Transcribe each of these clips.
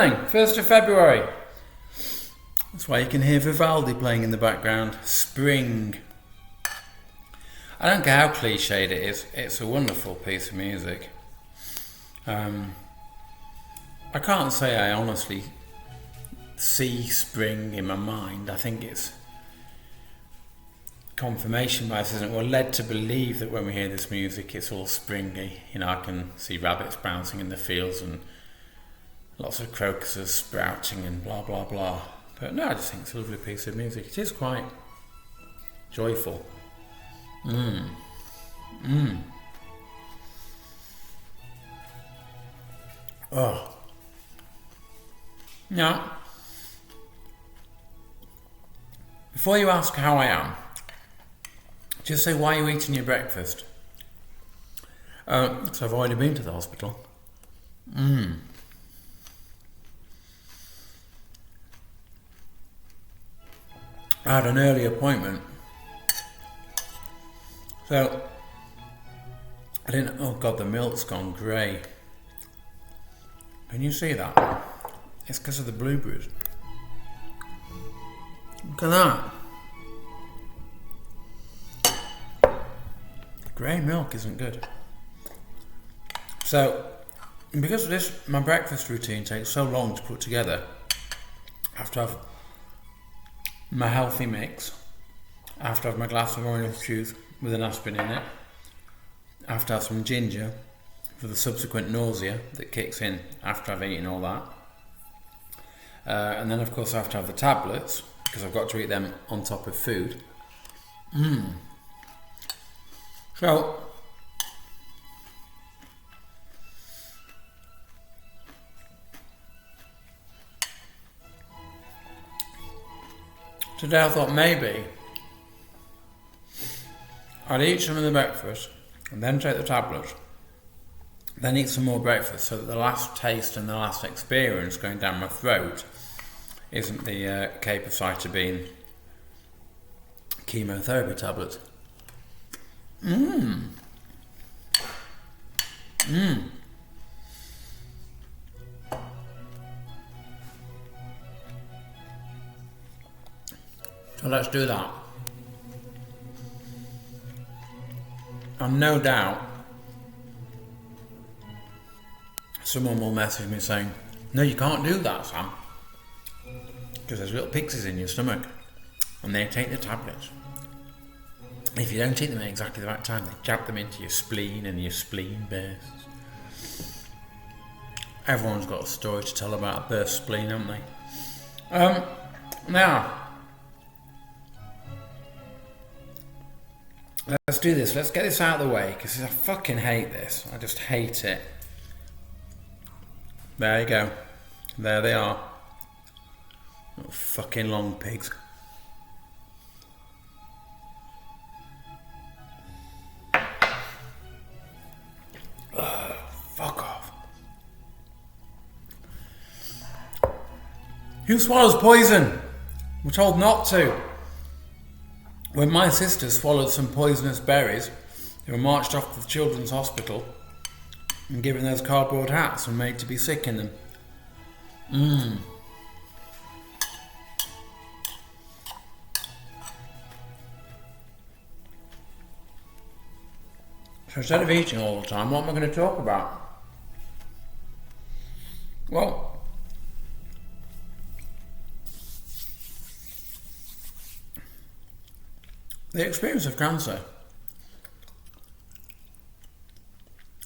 morning, 1st of February. That's why you can hear Vivaldi playing in the background. Spring. I don't care how cliched it is, it's a wonderful piece of music. I can't say I honestly see spring in my mind. I think it's confirmation bias, isn't it? We're led to believe that when we hear this music it's all springy. You know, I can see rabbits bouncing in the fields and lots of crocuses sprouting and blah blah blah. But no, I just think it's a lovely piece of music. It is quite joyful. Oh. Now, before you ask how I am, just say, why are you eating your breakfast? Because I've already been to the hospital. I had an early appointment. So, I didn't... Oh God, the milk's gone grey. Can you see that? It's because of the blueberries. Look at that. Grey milk isn't good. So, because of this, my breakfast routine takes so long to put together. I have to have my healthy mix. I have to have my glass of orange juice with an aspirin in it. I have to have some ginger for the subsequent nausea that kicks in after I've eaten all that. And then of course I have to have the tablets, because I've got to eat them on top of food. So, today I thought maybe I'd eat some of the breakfast and then take the tablets, then eat some more breakfast, so that the last taste and the last experience going down my throat isn't the capecitabine chemotherapy tablets. So let's do that. And no doubt someone will message me saying, no, you can't do that, Sam, because there's little pixies in your stomach and they take the tablets. If you don't take them at exactly the right time, they jab them into your spleen and your spleen bursts. Everyone's got a story to tell about a burst spleen, haven't they? Now, let's do this. Let's get this out of the way, because I fucking hate this. I just hate it. There you go. There they are. Little fucking long pigs. Ugh, fuck off. Who swallows poison? We're told not to. When my sister swallowed some poisonous berries, they were marched off to the children's hospital and given those cardboard hats and made to be sick in them. So instead of eating all the time, what am I going to talk about? Well, the experience of cancer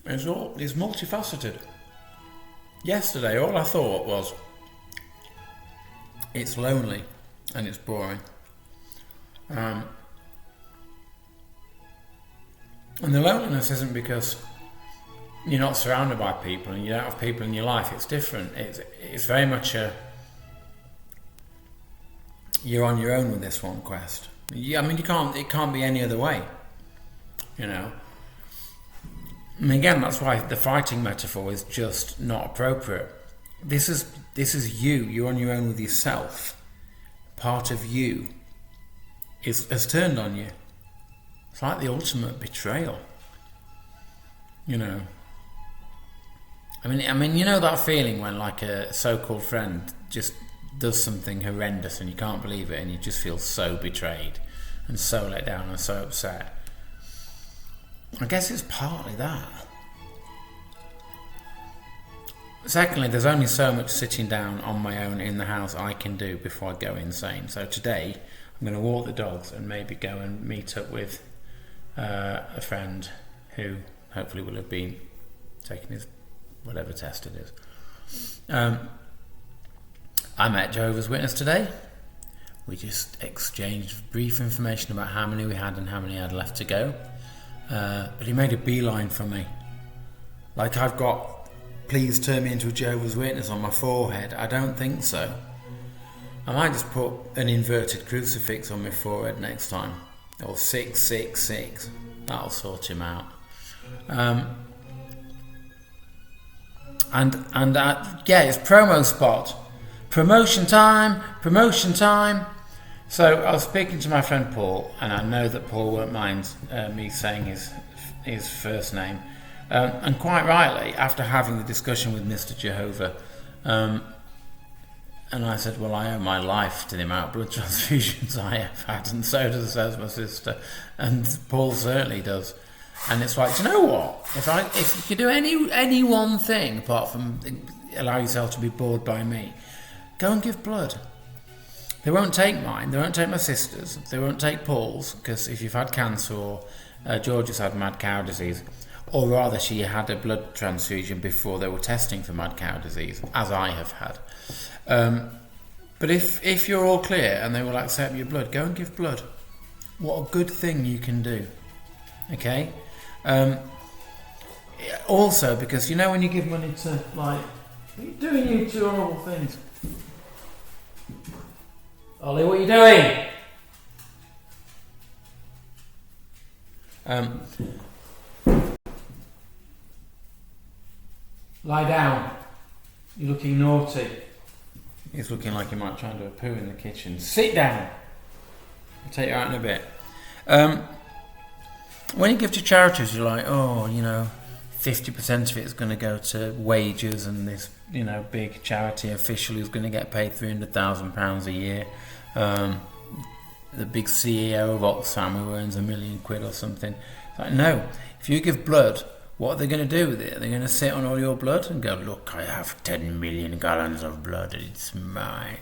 is multifaceted. Yesterday, all I thought was, it's lonely and it's boring. And the loneliness isn't because you're not surrounded by people and you don't have people in your life. It's different. It's very much you're on your own with this one quest. I mean, it can't be any other way, you know. And again, that's why the fighting metaphor is just not appropriate. This is you. You're on your own with yourself. Part of you has turned on you. It's like the ultimate betrayal, you know. You know that feeling when like a so-called friend just does something horrendous and you can't believe it, and you just feel so betrayed and so let down and so upset. I guess it's partly that. Secondly, there's only so much sitting down on my own in the house I can do before I go insane. So today, I'm going to walk the dogs and maybe go and meet up with a friend who hopefully will have been taking his whatever test it is. I met Jehovah's Witness today. We just exchanged brief information about how many we had and how many I had left to go. But he made a beeline for me. Like I've got "Please turn me into a Jehovah's Witness" on my forehead. I don't think so. I might just put an inverted crucifix on my forehead next time. Or 666. That'll sort him out. It's promo spot. Promotion time. So I was speaking to my friend Paul, and I know that Paul won't mind me saying his first name. And quite rightly, after having the discussion with Mr. Jehovah, and I said, well, I owe my life to the amount of blood transfusions I have had, and so does my sister, and Paul certainly does. And it's like, do you know what? If you could do any one thing apart from allow yourself to be bored by me, go and give blood. They won't take mine. They won't take my sister's. They won't take Paul's, because if you've had cancer or Georgia's had mad cow disease, or rather she had a blood transfusion before they were testing for mad cow disease, as I have had. But if you're all clear and they will accept your blood, go and give blood. What a good thing you can do. Okay? Also, because you know when you give money to, like, you're doing you two horrible things. Ollie, what are you doing? Lie down. You're looking naughty. He's looking like he might try and do a poo in the kitchen. Sit down. I'll take you out in a bit. When you give to charities, you're like, 50% of it is going to go to wages, and this, big charity official who's going to get paid £300,000 a year. The big CEO of Oxfam who earns £1 million or something. It's like, no, if you give blood, what are they going to do with it? Are they going to sit on all your blood and go, look, I have 10 million gallons of blood, it's mine?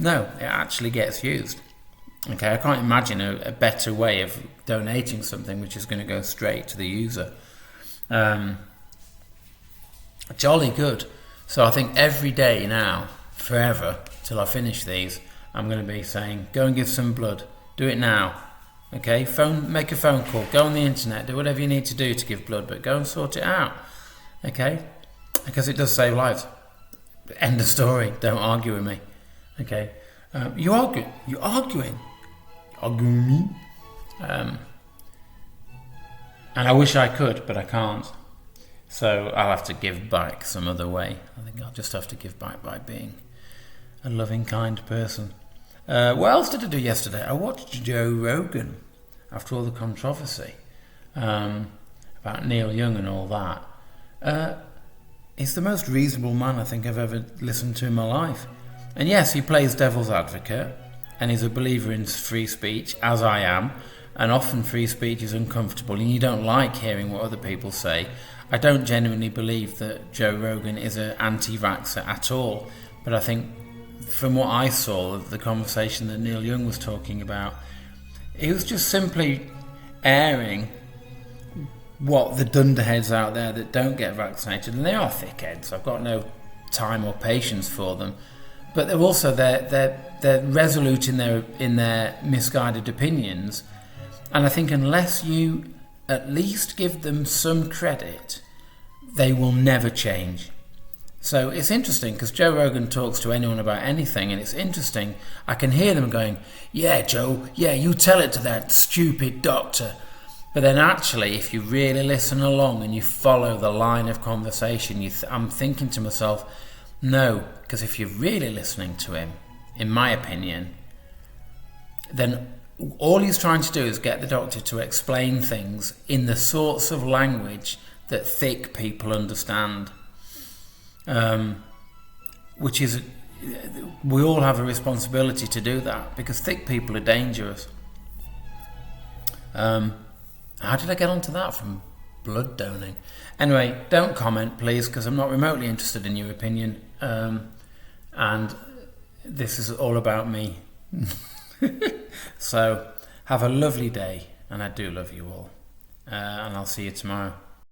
No, it actually gets used. Okay, I can't imagine a better way of donating something which is going to go straight to the user. Jolly good. So I think every day now, forever, till I finish these, I'm going to be saying, go and give some blood. Do it now. Okay, make a phone call, go on the internet, do whatever you need to do to give blood, but go and sort it out. Okay? Because it does save lives. End of story. Don't argue with me. Okay? You're arguing. Arguing me? And I wish I could, but I can't. So I'll have to give back some other way. I think I'll just have to give back by being a loving, kind person. What else did I do yesterday? I watched Joe Rogan after all the controversy about Neil Young and all that. He's the most reasonable man I think I've ever listened to in my life. And yes, he plays devil's advocate, and he's a believer in free speech, as I am, and often free speech is uncomfortable and you don't like hearing what other people say. I don't genuinely believe that Joe Rogan is an anti-vaxxer at all, but I think from what I saw of the conversation that Neil Young was talking about, he was just simply airing what the dunderheads out there that don't get vaccinated, and they are thickheads, I've got no time or patience for them, but they're also they're resolute in their misguided opinions, and I think unless you at least give them some credit, they will never change. So it's interesting because Joe Rogan talks to anyone about anything, and it's interesting. I can hear them going, yeah, Joe, yeah, you tell it to that stupid doctor. But then actually, if you really listen along and you follow the line of conversation, I'm thinking to myself, no, because if you're really listening to him, in my opinion, then all he's trying to do is get the doctor to explain things in the sorts of language that thick people understand. which is, we all have a responsibility to do that, because thick people are dangerous. How did I get onto that from blood donating? Anyway, don't comment, please, because I'm not remotely interested in your opinion. And this is all about me. So, have a lovely day, and I do love you all. And I'll see you tomorrow.